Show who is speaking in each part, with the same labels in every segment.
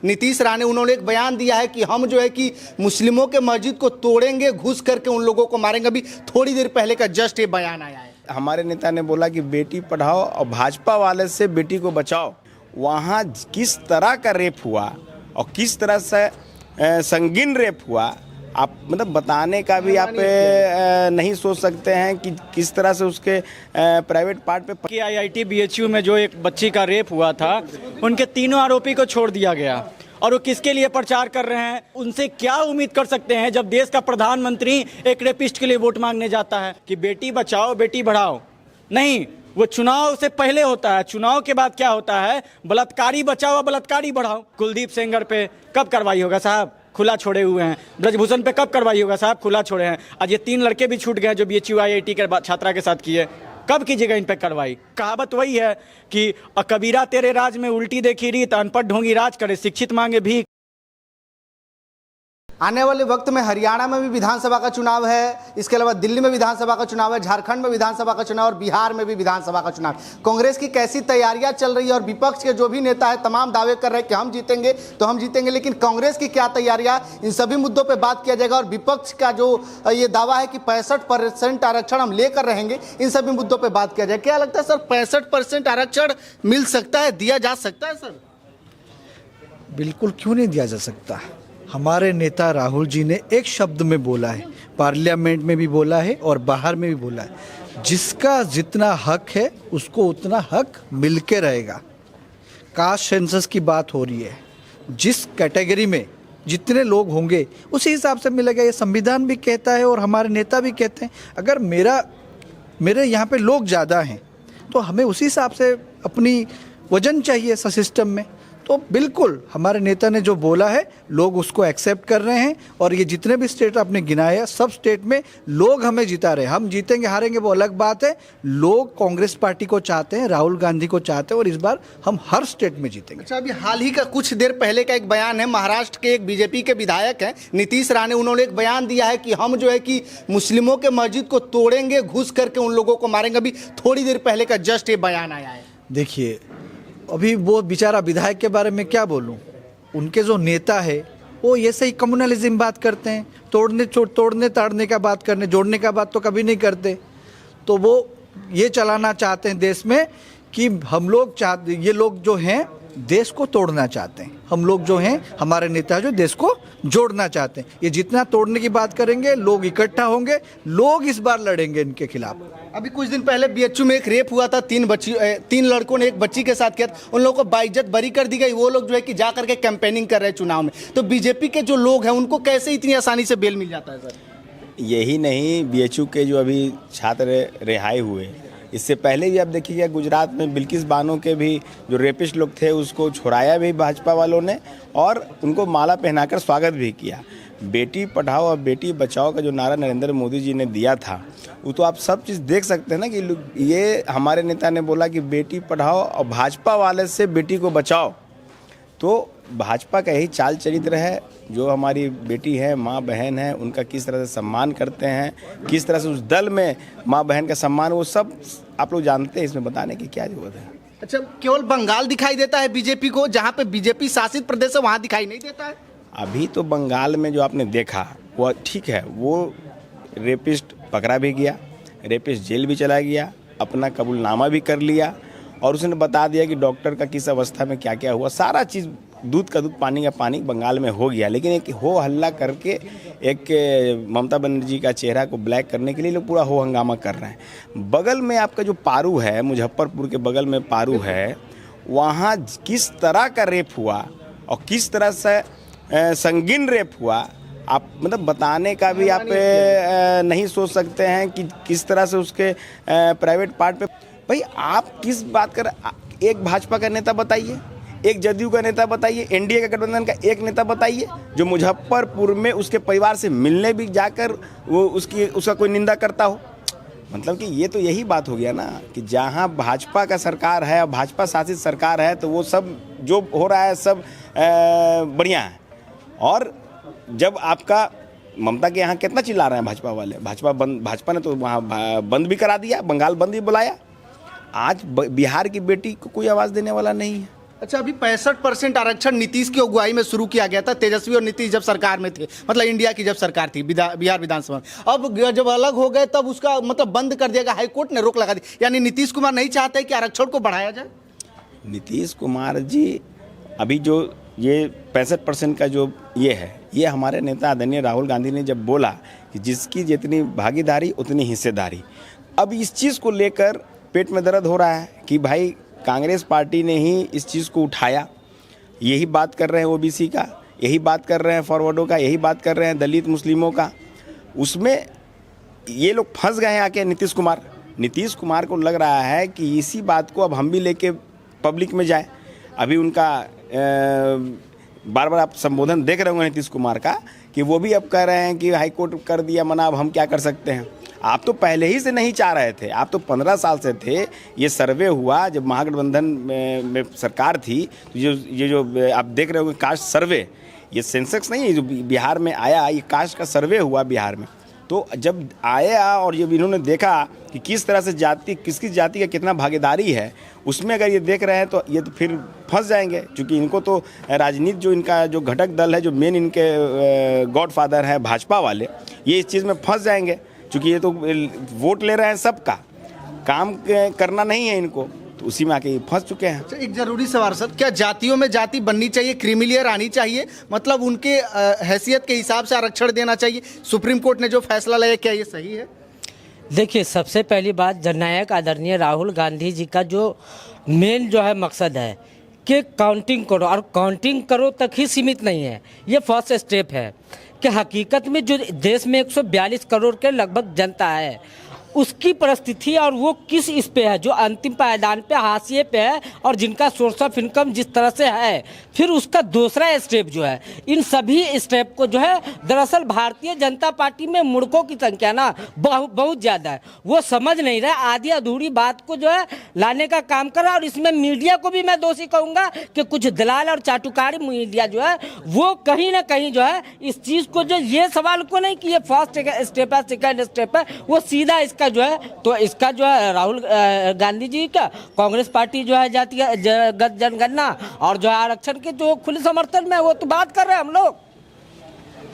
Speaker 1: नीतीश राणे, उन्होंने एक बयान दिया है कि हम जो है कि मुस्लिमों के मस्जिद को तोड़ेंगे, घुस करके उन लोगों को मारेंगे। अभी थोड़ी देर पहले का जस्ट ये बयान आया है।
Speaker 2: हमारे नेता ने बोला कि बेटी पढ़ाओ और भाजपा वाले से बेटी को बचाओ। वहाँ किस तरह का रेप हुआ और किस तरह से संगीन रेप हुआ, आप मतलब बताने का भी आप नहीं सोच सकते हैं कि किस तरह से उसके प्राइवेट पार्ट पे
Speaker 3: कि IIT BHU में जो एक बच्ची का रेप हुआ था, उनके तीनों आरोपी को छोड़ दिया गया। और वो किसके लिए प्रचार कर रहे हैं, उनसे क्या उम्मीद कर सकते हैं जब देश का प्रधानमंत्री एक रेपिस्ट के लिए वोट मांगने जाता है कि बेटी बचाओ बेटी बढ़ाओ? नहीं, वो चुनाव से पहले होता है। चुनाव के बाद क्या होता है, बलात्कारी बचाओ बलात्कारी बढ़ाओ। कुलदीप सेंगर पे कब कार्रवाई होगा साहब, खुला छोड़े हुए हैं। ब्रजभूषण पे कब कार्रवाई होगा साहब, खुला छोड़े हैं। आज ये 3 लड़के भी छूट गए जो BHU IIT के छात्रा के साथ किए, कब कीजिएगा इन पे कार्रवाई? कहावत वही है कि कबीरा तेरे राज में उल्टी देखी रीत, अनपढ़ ढोंगी राज करे, शिक्षित मांगे भीख।
Speaker 1: आने वाले वक्त में हरियाणा में भी विधानसभा का चुनाव है, इसके अलावा दिल्ली में विधानसभा का चुनाव है, झारखंड में विधानसभा का चुनाव और बिहार में भी विधानसभा का चुनाव। कांग्रेस की कैसी तैयारियां चल रही है और विपक्ष के जो भी नेता है तमाम दावे कर रहे हैं कि हम जीतेंगे तो हम जीतेंगे, लेकिन कांग्रेस की क्या तैयारियां, इन सभी मुद्दों पर बात किया जाएगा। और विपक्ष का जो ये दावा है कि 65% आरक्षण हम लेकर रहेंगे, इन सभी मुद्दों पर बात किया जाए। क्या लगता है सर, 65% आरक्षण मिल सकता है, दिया जा सकता है सर?
Speaker 4: बिल्कुल, क्यों नहीं दिया जा सकता। हमारे नेता राहुल जी ने एक शब्द में बोला है, पार्लियामेंट में भी बोला है और बाहर में भी बोला है, जिसका जितना हक है उसको उतना हक मिलके रहेगा। कास्ट सेंसस की बात हो रही है, जिस कैटेगरी में जितने लोग होंगे उसी हिसाब से मिलेगा। ये संविधान भी कहता है और हमारे नेता भी कहते हैं। अगर मेरे यहाँ पे लोग ज़्यादा हैं तो हमें उसी हिसाब से अपनी वजन चाहिए सिस्टम में। तो बिल्कुल हमारे नेता ने जो बोला है लोग उसको एक्सेप्ट कर रहे हैं। और ये जितने भी स्टेट आपने गिनाए हैं, सब स्टेट में लोग हमें जिता रहे हैं। हम जीतेंगे हारेंगे वो अलग बात है। लोग कांग्रेस पार्टी को चाहते हैं, राहुल गांधी को चाहते हैं और इस बार हम हर स्टेट में जीतेंगे।
Speaker 1: अच्छा, अभी हाल ही का कुछ देर पहले का एक बयान है, महाराष्ट्र के एक BJP के विधायक हैं नीतीश राणे, उन्होंने एक बयान दिया है कि हम जो है कि मुस्लिमों के मस्जिद को तोड़ेंगे, घुस करके उन लोगों को मारेंगे। अभी थोड़ी देर पहले का जस्ट ये बयान आया है।
Speaker 4: देखिए, अभी वो बेचारा विधायक के बारे में क्या बोलूं। उनके जो नेता है वो ये सही कम्युनलिज्म बात करते हैं, तोड़ने ताड़ने का बात करने, जोड़ने का बात तो कभी नहीं करते। तो वो ये चलाना चाहते हैं देश में कि हम लोग चाहते, ये लोग जो हैं देश को तोड़ना चाहते हैं, हम लोग जो हैं हमारे नेता जो देश को जोड़ना चाहते हैं। ये जितना तोड़ने की बात करेंगे लोग इकट्ठा होंगे, लोग इस बार लड़ेंगे इनके खिलाफ।
Speaker 1: अभी कुछ दिन पहले BHU में एक रेप हुआ था, 3 लड़कों ने एक बच्ची के साथ किया था, उन लोगों को बाइज्जत बरी कर दी गई। वो लोग जो है कि जा करके कैंपेनिंग कर रहे हैं चुनाव में। तो BJP के जो लोग हैं उनको कैसे इतनी आसानी से बेल मिल जाता है सर?
Speaker 2: यही नहीं, BHU के जो अभी छात्र रिहाई हुए, इससे पहले भी आप देखिएगा गुजरात में बिल्किस बानो के भी जो रेपिस्ट लोग थे उसको छुड़ाया भी भाजपा वालों ने और उनको माला पहनाकर स्वागत भी किया। बेटी पढ़ाओ और बेटी बचाओ का जो नारा नरेंद्र मोदी जी ने दिया था, वो तो आप सब चीज़ देख सकते हैं ना कि ये हमारे नेता ने बोला कि बेटी पढ़ाओ और भाजपा वाले से बेटी को बचाओ। तो भाजपा का यही चाल चरित्र है, जो हमारी बेटी है, माँ बहन है, उनका किस तरह से सम्मान करते हैं, किस तरह से उस दल में माँ बहन का सम्मान, वो सब आप लोग जानते हैं, इसमें बताने की क्या जरूरत है।
Speaker 1: अच्छा, केवल बंगाल दिखाई देता है BJP को, जहाँ पे BJP शासित प्रदेश है वहाँ दिखाई नहीं देता है?
Speaker 2: अभी तो बंगाल में जो आपने देखा वो ठीक है, वो रेपिस्ट पकड़ा भी गया, रेपिस्ट जेल भी चला गया, अपना कबूलनामा भी कर लिया और उसने बता दिया कि डॉक्टर का किस अवस्था में क्या क्या हुआ। सारा चीज़ दूध का दूध पानी का पानी बंगाल में हो गया। लेकिन एक हो हल्ला करके एक ममता बनर्जी का चेहरा को ब्लैक करने के लिए लोग पूरा हो हंगामा कर रहे हैं। बगल में आपका जो पारू है, मुजफ्फरपुर के बगल में पारू है, वहाँ किस तरह का रेप हुआ और किस तरह से संगीन रेप हुआ, आप मतलब बताने का भी आप नहीं सोच सकते हैं कि किस तरह से उसके प्राइवेट पार्ट पे। भाई आप किस बात कर, एक भाजपा का नेता बताइए, एक जदयू का नेता बताइए, एनडीए का गठबंधन का एक नेता बताइए जो मुजफ्फरपुर में उसके परिवार से मिलने भी जाकर वो उसका कोई निंदा करता हो। मतलब कि ये तो यही बात हो गया ना कि जहाँ भाजपा का सरकार है, भाजपा शासित सरकार है, तो वो सब जो हो रहा है सब बढ़िया है। और जब आपका ममता के यहाँ कितना चिल्ला रहे हैं भाजपा वाले, भाजपा ने तो वहाँ बंद भी करा दिया, बंगाल बंद भी बुलाया। आज बिहार की बेटी को कोई आवाज़ देने वाला नहीं है।
Speaker 1: अच्छा, अभी 65% आरक्षण नीतीश की अगुवाई में शुरू किया गया था, तेजस्वी और नीतीश जब सरकार में थे, मतलब इंडिया की जब सरकार थी बिहार विधानसभा में। अब जब अलग हो गए तब उसका मतलब बंद कर दिया गया, हाईकोर्ट ने रोक लगा दी। यानी नीतीश कुमार नहीं चाहते कि आरक्षण को बढ़ाया जाए।
Speaker 2: नीतीश कुमार जी अभी जो ये 65% का जो ये है, ये हमारे नेता आदरणीय राहुल गांधी ने जब बोला कि जिसकी जितनी भागीदारी उतनी हिस्सेदारी, अब इस चीज़ को लेकर पेट में दर्द हो रहा है कि भाई कांग्रेस पार्टी ने ही इस चीज़ को उठाया। यही बात कर रहे हैं ओबीसी का, यही बात कर रहे हैं फॉरवर्डों का, यही बात कर रहे हैं दलित मुस्लिमों का। उसमें ये लोग फंस गए हैं आके नीतीश कुमार को लग रहा है कि इसी बात को अब हम भी लेके पब्लिक में जाए। अभी उनका बार बार आप संबोधन देख रहे होंगे नीतीश कुमार का कि वो भी अब कह रहे हैं कि हाई कोर्ट कर दिया मना, अब हम क्या कर सकते हैं। आप तो पहले ही से नहीं चाह रहे थे, आप तो 15 साल से थे। ये सर्वे हुआ जब महागठबंधन में सरकार थी, तो ये जो आप देख रहे होंगे कास्ट सर्वे, ये सेंसेक्स नहीं है जो बिहार में आया, ये कास्ट का सर्वे हुआ बिहार में। तो जब आया और जब इन्होंने देखा कि किस तरह से जाति, किसकी जाति का कितना भागीदारी है, उसमें अगर ये देख रहे हैं तो ये तो फिर फंस जाएंगे। क्योंकि इनको तो राजनीति जो इनका जो घटक दल है, जो मेन इनके गॉडफादर है भाजपा वाले, ये इस चीज़ में फंस जाएंगे। क्योंकि ये तो वोट ले रहे हैं, सबका काम करना नहीं है इनको, तो उसी में आके फंस चुके हैं।
Speaker 1: अच्छा, एक जरूरी सवाल सर, क्या जातियों में जाति बननी चाहिए, क्रीमिलियर आनी चाहिए, मतलब उनके हैसियत के हिसाब से आरक्षण देना चाहिए? सुप्रीम कोर्ट ने जो फैसला लिया, क्या ये सही है?
Speaker 5: देखिए, सबसे पहली बात, जननायक आदरणीय राहुल गांधी जी का जो मेन जो है मकसद है कि काउंटिंग करो, और काउंटिंग करो तक ही सीमित नहीं है, ये फर्स्ट स्टेप है कि हकीकत में जो देश में 142 करोड़ के लगभग जनता है, उसकी परिस्थिति और वो किस इस पे है, जो अंतिम पायदान पे, हाशिए पे है, और जिनका सोर्स ऑफ इनकम जिस तरह से है। फिर उसका दूसरा स्टेप जो है, इन सभी स्टेप को जो है, दरअसल भारतीय जनता पार्टी में मूर्खों की संख्या ना बहुत ज़्यादा है, वो समझ नहीं रहे, आधी अधूरी बात को जो है लाने का काम कर रहा है। और इसमें मीडिया को भी मैं दोषी कहूँगा कि कुछ दलाल और चाटुकारी मीडिया जो है वो कहीं ना कहीं जो है इस चीज़ को, जो ये सवाल को नहीं कि ये फर्स्ट स्टेप है, सेकेंड स्टेप है, वो सीधा इसका जो है, तो इसका जो है राहुल गांधी जी का कांग्रेस पार्टी जो है जातिगत जनगणना और जो है आरक्षण के जो खुले समर्थन में, वो तो बात कर रहे हैं हम लोग।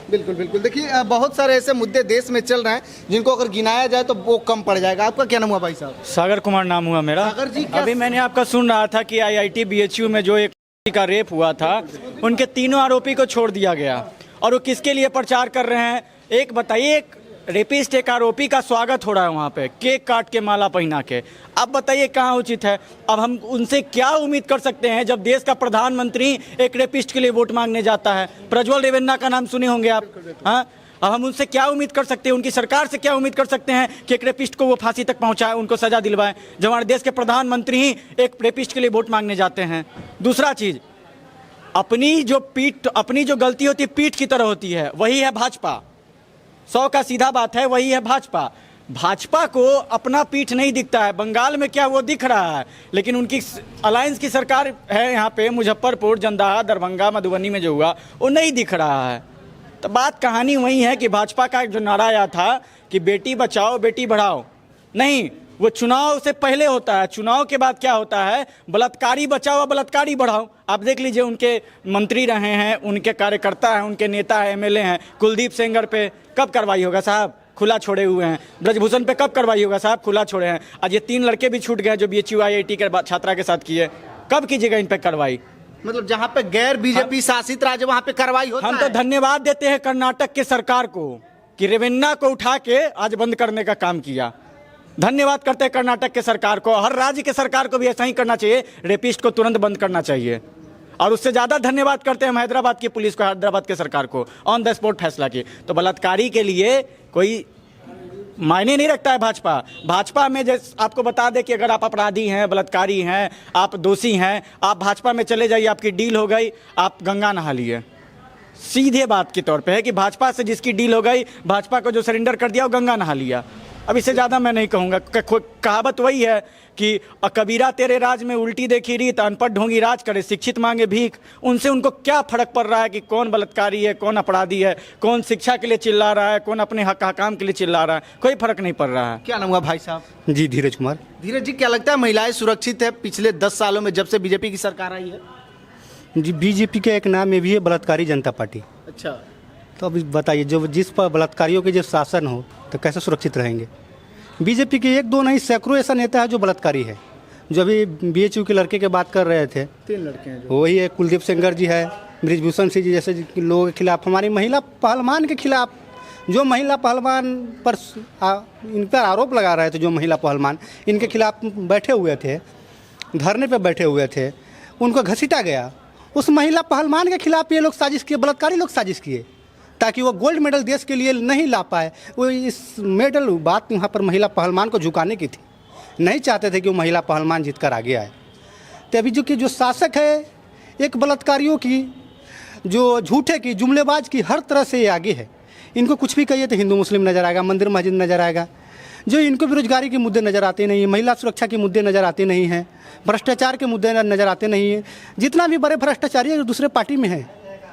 Speaker 1: बिल्कुल बिल्कुल। देखिए, बहुत सारे ऐसे मुद्दे देश में चल रहे हैं जिनको अगर गिनाया जाए तो वो कम पड़ जाएगा। आपका क्या नाम हुआ भाई साहब?
Speaker 3: सागर कुमार नाम हुआ मेरा।
Speaker 1: सागर जी,
Speaker 3: अभी मैंने आपका सुन रहा था कि IIT BHU में जो एक का रेप हुआ था, उनके तीनों आरोपी को छोड़ दिया गया, और वो किसके लिए प्रचार कर रहे हैं? एक बताइए, एक रेपिस्ट, एक आरोपी का स्वागत हो रहा है वहाँ पे, केक काट के, माला पहना के। अब बताइए कहाँ उचित है? अब हम उनसे क्या उम्मीद कर सकते हैं जब देश का प्रधानमंत्री एक रेपिस्ट के लिए वोट मांगने जाता है? प्रज्वल रेवन्ना का नाम सुने होंगे आप, हाँ? अब हम उनसे क्या उम्मीद कर सकते हैं, उनकी सरकार से क्या उम्मीद कर सकते हैं कि एक रेपिस्ट को वो फांसी तक पहुँचाए, उनको सजा दिलवाए, जब हमारे देश के प्रधानमंत्री ही एक रेपिस्ट के लिए वोट मांगने जाते हैं? दूसरा चीज़, अपनी जो गलती होती है पीठ की तरह होती है, वही है भाजपा। 100 का सीधा बात है, वही है भाजपा। भाजपा को अपना पीठ नहीं दिखता है। बंगाल में क्या वो दिख रहा है, लेकिन उनकी अलायंस की सरकार है यहाँ पे, मुजफ्फरपुर, जंदाहा, दरभंगा, मधुबनी में जो हुआ वो नहीं दिख रहा है। तो बात कहानी वही है कि भाजपा का जो नारा आया था कि बेटी बचाओ बेटी बढ़ाओ, नहीं, वो चुनाव से पहले होता है। चुनाव के बाद क्या होता है? बलात्कारी बचाओ, बलात्कारी बढ़ाओ। आप देख लीजिए, उनके मंत्री रहे हैं, उनके कार्यकर्ता हैं, उनके नेता हैं, MLA हैं। कुलदीप सेंगर पे कब कार्रवाई होगा साहब? खुला छोड़े हुए हैं। ब्रजभूषण पे कब कार्रवाई होगा साहब? खुला छोड़े हैं। आज ये 3 लड़के भी छूट गए जो BHU IIT के छात्रा के साथ किए, कब कीजिएगा इन पे कार्रवाई?
Speaker 1: मतलब जहाँ पे गैर बीजेपी शासित राज्य वहाँ पे कार्रवाई होता है।
Speaker 3: हम तो धन्यवाद देते हैं कर्नाटक के सरकार को कि रेवन्ना को उठा के आज बंद करने का काम किया। धन्यवाद करते हैं कर्नाटक के सरकार को। हर राज्य के सरकार को भी ऐसा ही करना चाहिए, रेपिस्ट को तुरंत बंद करना चाहिए। और उससे ज़्यादा धन्यवाद करते हैं हम हैदराबाद की पुलिस को, हैदराबाद के सरकार को, ऑन द स्पॉट फैसला किए। तो बलात्कारी के लिए कोई मायने नहीं रखता है भाजपा में। जैसे आपको बता दें कि अगर आप अपराधी हैं, बलात्कारी हैं, आप दोषी हैं, आप भाजपा में चले जाइए, आपकी डील हो गई, आप गंगा नहा लिए। सीधे बात के तौर पे है कि भाजपा से जिसकी डील हो गई, भाजपा को जो सरेंडर कर दिया वो गंगा नहा लिया। अब इससे ज़्यादा मैं नहीं कहूँगा। कहावत वही है कि कबीरा तेरे राज में उल्टी देखी रीत, अनपढ़ ढोंगी राज करे, शिक्षित मांगे भीख। उनसे उनको क्या फर्क पड़ रहा है कि कौन बलात्कारी है, कौन अपराधी है, कौन शिक्षा के लिए चिल्ला रहा है, कौन अपने हक हकाम के लिए चिल्ला रहा है? कोई फर्क नहीं पड़ रहा है।
Speaker 1: क्या नाम हुआ भाई साहब?
Speaker 6: जी, धीरज कुमार।
Speaker 1: धीरज जी, क्या लगता है महिलाएं सुरक्षित है पिछले 10 सालों में जब से बीजेपी की सरकार आई है?
Speaker 6: जी बीजेपी के एक नाम में भी है बलात्कारी जनता पार्टी।
Speaker 1: अच्छा,
Speaker 6: तो अभी बताइए, जो जिस पर बलात्कारियों के जो शासन हो तो कैसे सुरक्षित रहेंगे। बीजेपी के एक दो नहीं सैकड़ों ऐसा नेता है जो बलात्कारी है। जो अभी BHU के लड़के की बात कर रहे थे,
Speaker 1: 3 लड़के हैं
Speaker 6: वही है कुलदीप सेंगर जी है, बृजभूषण सिंह जी जैसे लोगों के खिलाफ, हमारी महिला पहलवान के खिलाफ, जो महिला पहलवान पर इन पर आरोप लगा रहे थे, जो महिला पहलवान इनके खिलाफ बैठे हुए थे, धरने पे बैठे हुए थे, उनको घसीटा गया। उस महिला पहलवान के खिलाफ ये लोग साजिश किए, बलात्कारी लोग साजिश किए ताकि वो गोल्ड मेडल देश के लिए नहीं ला पाए। वो इस मेडल बात वहाँ पर महिला पहलवान को झुकाने की थी, नहीं चाहते थे कि वो महिला पहलवान जीत कर आगे आए। तो अभी जो शासक है, एक बलात्कारियों की, जो झूठे की, जुमलेबाज की, हर तरह से ये आगे है। इनको कुछ भी कहिए तो हिंदू मुस्लिम नज़र आएगा, मंदिर मस्जिद नज़र आएगा। जो इनको बेरोजगारी के मुद्दे नज़र आते नहीं हैं, महिला सुरक्षा के मुद्दे नज़र आते नहीं हैं, भ्रष्टाचार के मुद्दे नज़र आते नहीं हैं। जितना भी बड़े भ्रष्टाचारी है दूसरे पार्टी में है,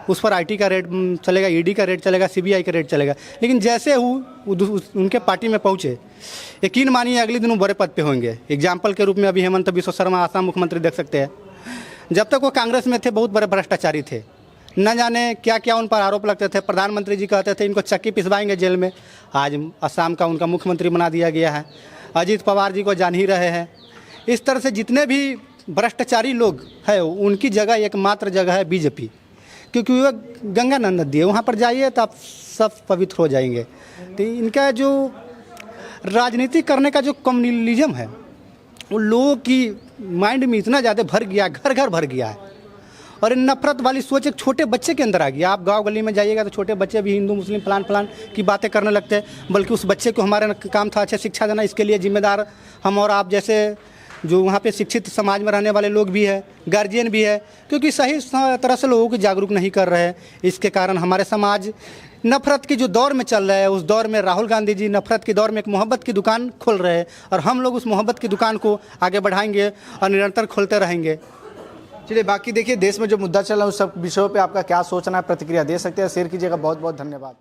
Speaker 6: उस पर IT का रेट चलेगा, ED का रेट चलेगा, CBI का रेट चलेगा। लेकिन जैसे उनके पार्टी में पहुँचे, यकीन मानिए अगले दिन वो बड़े पद पे होंगे। एग्जाम्पल के रूप में अभी हेमंत बिस्वा शर्मा आसाम मुख्यमंत्री देख सकते हैं। जब तक वो कांग्रेस में थे बहुत बड़े भ्रष्टाचारी थे, न जाने क्या क्या उन पर आरोप लगते थे। प्रधानमंत्री जी कहते थे इनको चक्की पिसवाएंगे जेल में। आज असम का उनका मुख्यमंत्री बना दिया गया है। अजीत पवार जी को जान ही रहे हैं। इस तरह से जितने भी भ्रष्टाचारी लोग हैं, उनकी जगह एकमात्र जगह है बीजेपी, क्योंकि वह गंगा नदी है, वहाँ पर जाइए तो आप सब पवित्र हो जाएंगे। तो इनका जो राजनीति करने का जो कम्युनलिज्म है, वो लोगों की माइंड में इतना ज़्यादा भर गया, घर घर भर गया है। और इन नफरत वाली सोच एक छोटे बच्चे के अंदर आ गया। आप गांव गली में जाइएगा तो छोटे बच्चे भी हिंदू मुस्लिम फलान की बातें करने लगते हैं। बल्कि उस बच्चे को हमारा काम था अच्छा शिक्षा देना, इसके लिए जिम्मेदार हम और आप जैसे जो वहाँ पे शिक्षित समाज में रहने वाले लोग भी है, गार्जियन भी है, क्योंकि सही तरह से लोगों को जागरूक नहीं कर रहे हैं। इसके कारण हमारे समाज नफरत के जो दौर में चल रहा है, उस दौर में राहुल गांधी जी नफरत के दौर में एक मोहब्बत की दुकान खोल रहे हैं, और हम लोग उस मोहब्बत की दुकान को आगे बढ़ाएंगे और निरंतर खोलते रहेंगे।
Speaker 1: चलिए, बाकी देखिए देश में जो मुद्दा चल रहा है उस सब विषयों पे आपका क्या सोचना है, प्रतिक्रिया दे सकते हैं, शेयर कीजिएगा। बहुत बहुत धन्यवाद।